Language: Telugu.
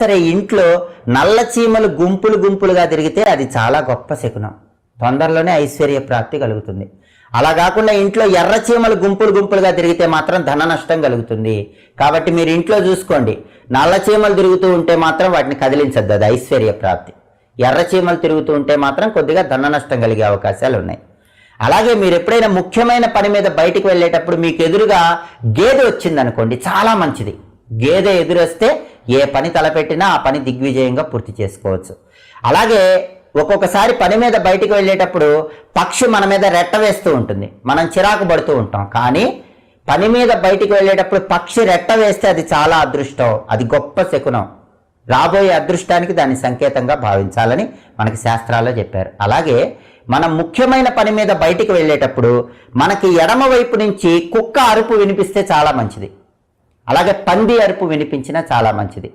సరే ఇంట్లో నల్ల చీమలు గుంపులు గుంపులుగా తిరిగితే అది చాలా గొప్ప శకునం. తొందరలోనే ఐశ్వర్య ప్రాప్తి కలుగుతుంది. అలా కాకుండా ఇంట్లో ఎర్ర చీమలు గుంపులు గుంపులుగా తిరిగితే మాత్రం ధన నష్టం కలుగుతుంది. కాబట్టి మీరు ఇంట్లో చూసుకోండి, నల్ల చీమలు తిరుగుతూ ఉంటే మాత్రం వాటిని కదిలించద్దు, అది ఐశ్వర్య ప్రాప్తి. ఎర్ర చీమలు తిరుగుతూ ఉంటే మాత్రం కొద్దిగా ధన నష్టం కలిగే అవకాశాలు ఉన్నాయి. అలాగే మీరు ఎప్పుడైనా ముఖ్యమైన పని మీద బయటికి వెళ్ళేటప్పుడు మీకు ఎదురుగా గేదె వచ్చిందనుకోండి, చాలా మంచిది. గేదె ఎదురొస్తే ఏ పని తలపెట్టినా ఆ పని దిగ్విజయంగా పూర్తి చేసుకోవచ్చు. అలాగే ఒక్కొక్కసారి పని మీద బయటికి వెళ్ళేటప్పుడు పక్షి మన మీద రెట్ట వేస్తూ ఉంటుంది, మనం చిరాకు పడుతూ ఉంటాం. కానీ పని మీద బయటికి వెళ్ళేటప్పుడు పక్షి రెట్ట వేస్తే అది చాలా అదృష్టం, అది గొప్ప శకునం. రాబోయే అదృష్టానికి దాన్ని సంకేతంగా భావించాలని మనకి శాస్త్రాల్లో చెప్పారు. అలాగే మనం ముఖ్యమైన పని మీద బయటికి వెళ్ళేటప్పుడు మనకి ఎడమ వైపు నుంచి కుక్క అరుపు వినిపిస్తే చాలా మంచిది. అలాగే పంది అరుపు వినిపించినా చాలా మంచిది.